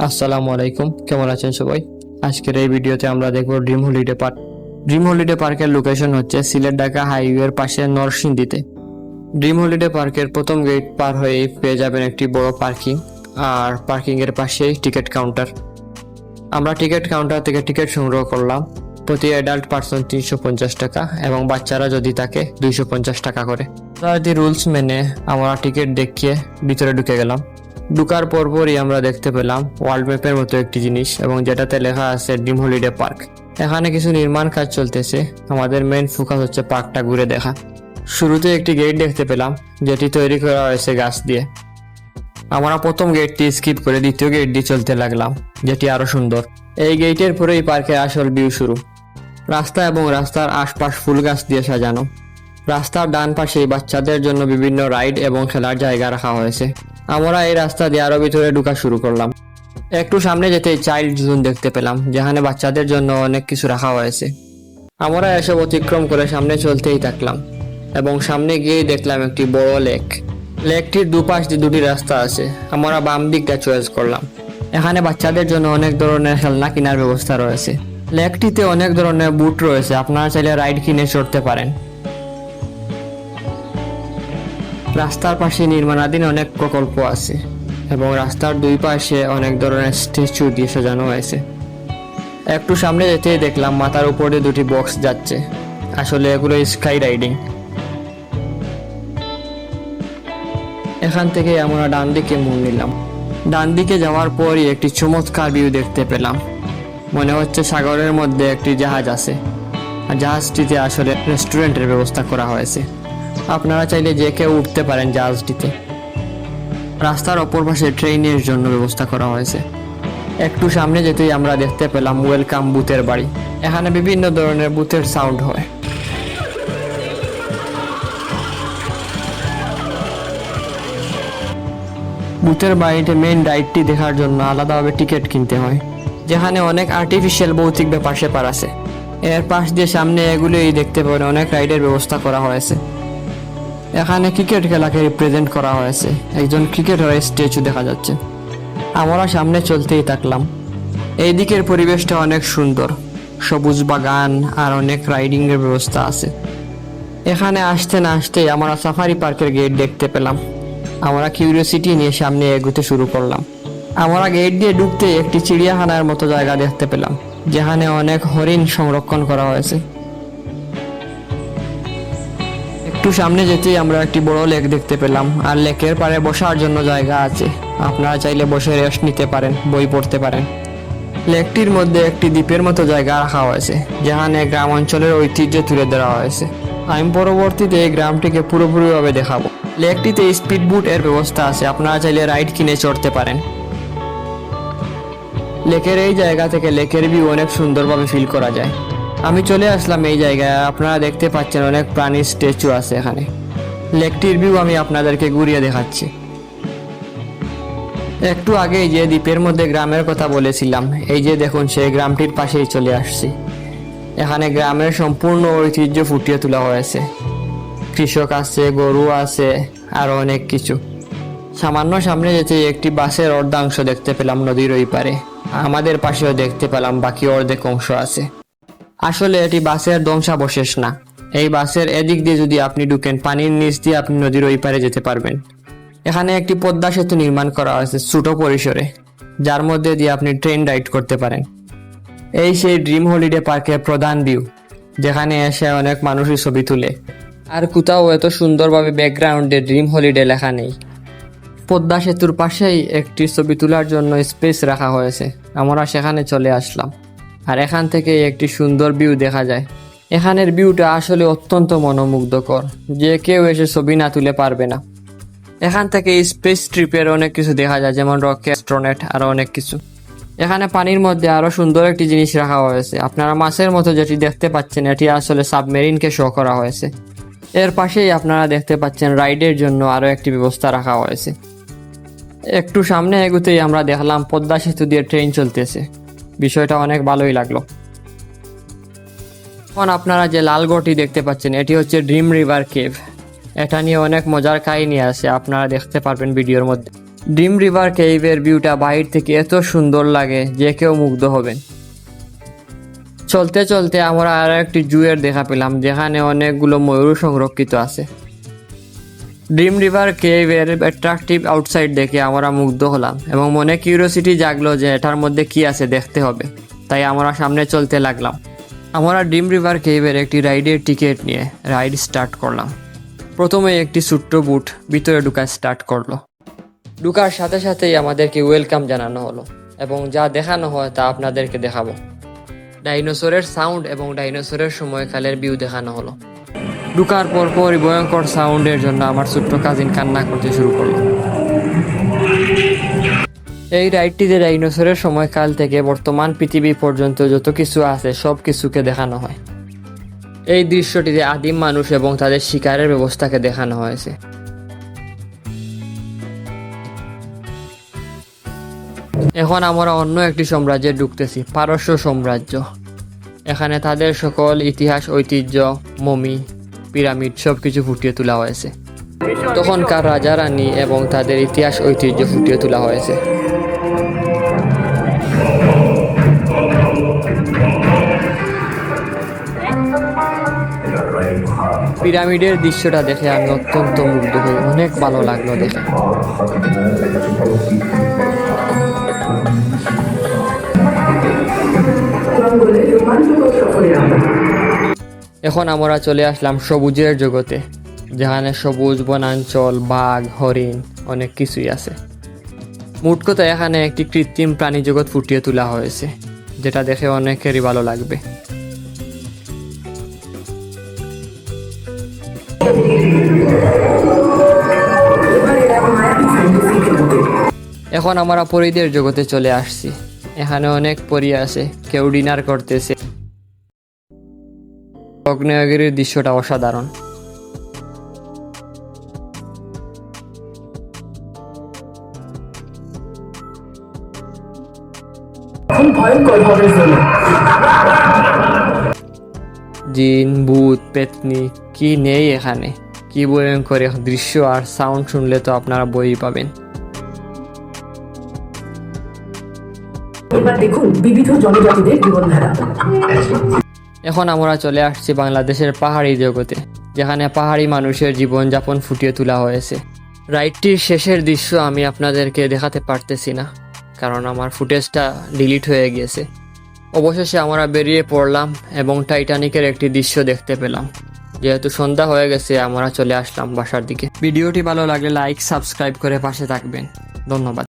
আসসালামু আলাইকুম, কেমন আছেন সবাই? আজকের এই ভিডিওতে আমরা দেখব dream holiday park. Dream holiday পার্কের লোকেশন হচ্ছে সিলেট ঢাকা হাইওয়ের পাশে নরসিংদীতে। ড্রিম হলিডে পার্কের প্রথম গেট পার হয়েই পেয়ে যাবেন একটি বড় পার্কিং, আর পার্কিং এর পাশেই টিকিট কাউন্টার। আমরা টিকিট কাউন্টার থেকে টিকিট সংগ্রহ করলাম। প্রতি অ্যাডাল্ট পার্সন 350 টাকা এবং বাচ্চারা যদি থাকে 250 টাকা করে। রুলস মেনে আমরা টিকিট দেখিয়ে ভিতরে ঢুকে গেলাম। ঢুকার পরপরই আমরা দেখতে পেলাম ওয়ার্ল্ড ম্যাপের মতো একটি জিনিস, এবং যেটাতে লেখা আছে ড্রিম হলিডে পার্ক। এখানে কিছু নির্মাণ কাজ চলতেছে। আমাদের মেইন ফোকাস হচ্ছে পার্কটা ঘুরে দেখা। শুরুতে একটি গেট দেখতে পেলাম, যেটি তৈরি করা হয়েছে গাছ দিয়ে। আমরা প্রথম গেটটি স্কিপ করে দ্বিতীয় গেট দিয়ে চলতে লাগলাম, যেটি আরো সুন্দর। এই গেটের পরেই পার্কের আসল ভিউ শুরু। রাস্তা এবং রাস্তার আশপাশ ফুল গাছ দিয়ে সাজানো। রাস্তার ডান পাশেই বাচ্চাদের জন্য বিভিন্ন রাইড এবং খেলার জায়গা রাখা হয়েছে। আমরা এই রাস্তা দিয়ে আরো ভিতরে ঢোকা শুরু করলাম। একটু সামনে যেতেই চাইল্ড জোন দেখতে পেলাম, যেখানে বাচ্চাদের জন্য অনেক কিছু রাখা হয়েছে। আমরা এসব অতিক্রম করে সামনে চলতেই থাকলাম, এবং সামনে গিয়ে দেখলাম একটি বড় লেক। লেকটির দুপাশ দিয়ে দুটি রাস্তা আছে। আমরা বাম দিকটা চয়েস করলাম। এখানে বাচ্চাদের জন্য অনেক ধরনের খেলনা কেনার ব্যবস্থা রয়েছে। লেকটিতে অনেক ধরনের বুট রয়েছে, আপনারা চাইলে রাইড কিনে চড়তে পারেন। রাস্তার পাশে নির্মাণাধীন অনেক প্রকল্প আছে, এবং রাস্তার দুই পাশে অনেক ধরনের স্ট্যাচু দিয়ে সাজানো হয়েছে। একটু সামনে যেতেই দেখলাম মাথার উপরে দুটি বক্স যাচ্ছে। আসলে এগুলো স্কাই রাইডিং। এখান থেকে আমরা ডান দিকে মোড় নিলাম। ডান দিকে যাওয়ার পরই একটি চমৎকার ভিউ দেখতে পেলাম। মনে হচ্ছে সাগরের মধ্যে একটি জাহাজ আছে, আর জাহাজটিতে আসলে রেস্টুরেন্টের ব্যবস্থা করা হয়েছে। আপনারা চাইলে যে কেউ উঠতে পারেন জাহাজটিতে। রাস্তার অপর পাশে ট্রেনের জন্য ব্যবস্থা করা হয়েছে। একটু সামনে যেতেই আমরা দেখতে পেলাম ওয়েলকাম বুথের বাড়ি। এখানে বিভিন্ন ধরনের বুথের সাউন্ড হয়। বুথের বাড়িতে মেইন রাইডটি দেখার জন্য আলাদাভাবে টিকিট কিনতে হয়, যেখানে অনেক আর্টিফিশিয়াল ভৌতিক ব্যাপার স্যাপার আছে। এর পাশ দিয়ে সামনে এগুলোই দেখতে পাবেন অনেক রাইডের ব্যবস্থা করা হয়েছে। এখানে ক্রিকেট খেলাকে রিপ্রেজেন্ট করা হয়েছে। একজন ক্রিকেটারের স্ট্যাচু দেখা যাচ্ছে। আমরা সামনে চলতেই থাকলাম। এই দিকের পরিবেশটা অনেক সুন্দর, সবুজ বাগান আর অনেক রাইডিং এর ব্যবস্থা আছে। এখানে আসতে না আসতেই আমরা সাফারি পার্কের গেট দেখতে পেলাম। আমরা কিউরিওসিটি নিয়ে সামনে এগোতে শুরু করলাম। আমরা গেট দিয়ে ঢুকতে একটি চিড়িয়াখানার মতো জায়গা দেখতে পেলাম, যেখানে অনেক হরিণ সংরক্ষণ করা হয়েছে। একটু সামনে যেতেই আমরা একটি বড় লেক দেখতে পেলাম, আর লেকের পাড়ে বসার জন্য জায়গা আছে। আপনারা চাইলে বসে রেস্ট নিতে পারেন, বই পড়তে পারেন। লেকটির মধ্যে একটি দ্বীপের মতো জায়গা রাখা হয়েছে, যেখানে গ্রাম অঞ্চলের ঐতিহ্য তুলে ধরা হয়েছে। আমি পরবর্তীতে এই গ্রামটিকে পুরোপুরিভাবে দেখাবো। লেকটিতে স্পিড বুট এর ব্যবস্থা আছে, আপনারা চাইলে রাইড কিনে চড়তে পারেন। লেকের এই জায়গা থেকে লেকের ভিউ অনেক সুন্দরভাবে ফিল করা যায়। আমি চলে আসলাম এই জায়গায়। আপনারা দেখতে পাচ্ছেন অনেক প্রাণীর স্ট্যাচু আছে এখানে। লেকটির ভিউ আমি আপনাদেরকে ঘুরিয়ে দেখাচ্ছি। একটু আগেই যে দ্বীপের মধ্যে গ্রামের কথা বলেছিলাম, এই যে দেখুন সেই গ্রামটির পাশেই চলে আসছি। এখানে গ্রামের সম্পূর্ণ ঐতিহ্য ফুটিয়ে তোলা হয়েছে। কৃষক আছে, গরু আছে, আর অনেক কিছু। সামান্য সামনে যেতে একটি বাসের অর্ধাংশ দেখতে পেলাম নদীর ওই পারে। আমাদের পাশেও দেখতে পেলাম বাকি অর্ধেক অংশ আছে। আসলে এটি বাসের ধ্বংসাবশেষ না। এই বাসের এদিক দিয়ে যদি আপনি ঢুকেন, পানির নিচ দিয়ে আপনি নদীর ওই পারে যেতে পারবেন। এখানে একটি পদ্মা সেতু নির্মাণ করা হয়েছে ছোট পরিসরে, যার মধ্যে দিয়ে আপনি ট্রেন রাইড করতে পারেন। এই সেই ড্রিম হলিডে পার্কের প্রধান ভিউ, যেখানে এসে অনেক মানুষই ছবি তুলে। আর কোথাও এত সুন্দরভাবে ব্যাকগ্রাউন্ডে ড্রিম হলিডে লেখা নেই। পদ্মা সেতুর পাশেই একটি ছবি তোলার জন্য স্পেস রাখা হয়েছে। আমরা সেখানে চলে আসলাম, আর এখান থেকে একটি সুন্দর ভিউ দেখা যায়। এখানের ভিউটা আসলে অত্যন্ত মনোমুগ্ধকর, যে কেউ এসে ছবি না তুলে পারবে না। এখান থেকে স্পেস ট্রিপের অনেক কিছু দেখা যায়, যেমন রকেট, অ্যাস্ট্রোনট, আরো অনেক কিছু। এখানে পানির মধ্যে আরো সুন্দর একটি জিনিস রাখা হয়েছে। আপনারা মাছের মতো যেটি দেখতে পাচ্ছেন, এটি আসলে সাবমেরিনকে শো করা হয়েছে। এর পাশেই আপনারা দেখতে পাচ্ছেন রাইডের জন্য আরো একটি ব্যবস্থা রাখা হয়েছে। একটু সামনে এগুতেই আমরা দেখলাম পদ্মা সেতু দিয়ে ট্রেন চলতেছে। বিষয়টা অনেক ভালোই লাগলো। এখন আপনারা যে লাল ঘরটি দেখতে পাচ্ছেন, এটি হচ্ছে ড্রিম রিভার কেভ। এটা নিয়ে অনেক মজার কাহিনী আছে, আপনারা দেখতে পারবেন ভিডিওর মধ্যে। ড্রিম রিভার কেভের ভিউটা বাইরে থেকে এত সুন্দর লাগে যে কেউ মুগ্ধ হবেন। চলতে চলতে আমরা আর একটি জুয়ের দেখা পেলাম, যেখানে অনেকগুলো ময়ূর সংরক্ষিত আছে। ড্রিম রিভার কেভের অ্যাট্রাকটিভ আউটসাইড দেখে আমরা মুগ্ধ হলাম এবং মনে কিউরিওসিটি জাগলো যে এটার মধ্যে কি আছে দেখতে হবে। তাই আমরা সামনে চলতে লাগলাম। আমরা ড্রিম রিভার কেভের একটি রাইডের টিকিট নিয়ে রাইড স্টার্ট করলাম। প্রথমে একটি ছোট্ট বুট ভিতরে ঢুকা স্টার্ট করলো। ঢুকার সাথে সাথেই আমাদেরকে ওয়েলকাম জানানো হলো এবং যা দেখানো হয় তা আপনাদেরকে দেখাবো। ডাইনোসরের সাউন্ড এবং ডাইনোসরের সময়কালের ভিউ দেখানো হলো। ঢুকার পরপরই ভয়ঙ্কর সাউন্ডের জন্য আমার ছোট্ট কাজিন কান্না করতে শুরু করলো। এই রাইডটিতে ডাইনোসরের সময়কাল থেকে বর্তমান পৃথিবী পর্যন্ত যত কিছু আছে সব কিছুকে দেখানো হয়। এই দৃশ্যটিতে আদিম মানুষ এবং তাদের শিকারের ব্যবস্থাকে দেখানো হয়েছে। এখন আমরা অন্য একটি সাম্রাজ্যে ঢুকতেছি, পারস্য সাম্রাজ্য। এখানে তাদের সকল ইতিহাস, ঐতিহ্য, মমি, পিরামিড সবকিছু ফুটিয়ে তোলা হয়েছে। তখনকার রাজা রানী এবং তাদের ইতিহাস ঐতিহ্য ফুটিয়ে তোলা হয়েছে। পিরামিডের দৃশ্যটা দেখে আমি অত্যন্ত মুগ্ধ হই, অনেক ভালো লাগলো দেখে। এখন আমরা চলে আসলাম সবুজের জগতে, যেখানে সবুজ বনাঞ্চল, বাঘ, হরিণ অনেক কিছুই আছে। মোট কথা এখানে একটি কৃত্রিম প্রাণী জগৎ ফুটিয়ে তোলা হয়েছে, যেটা দেখে অনেকেরই ভালো লাগবে। এখন আমরা পরীদের জগতে চলে আসছি। এখানে অনেক পরী আছে, কেউ ডিনার করতেছে। আগ্নেয়গিরির দৃশ্যটা অসাধারণ। জিন, ভূত, পেতনি কি নেই এখানে, কি ভয়ঙ্কর দৃশ্য, আর সাউন্ড শুনলে তো আপনারা বই পাবেন। এবার দেখুন বিবিধ জনজাতিদের জীবনধারা। এখন আমরা চলে আসছি বাংলাদেশের পাহাড়ি জগতে, যেখানে পাহাড়ি মানুষের জীবনযাপন ফুটিয়ে তোলা হয়েছে। রাইডটির শেষের দৃশ্য আমি আপনাদেরকে দেখাতে পারতেছি না, কারণ আমার ফুটেজটা ডিলিট হয়ে গিয়েছে। অবশেষে আমরা বেরিয়ে পড়লাম এবং টাইটানিকের একটি দৃশ্য দেখতে পেলাম। যেহেতু সন্ধ্যা হয়ে গেছে, আমরা চলে আসলাম বাসার দিকে। ভিডিওটি ভালো লাগলে লাইক, সাবস্ক্রাইব করে পাশে থাকবেন। ধন্যবাদ।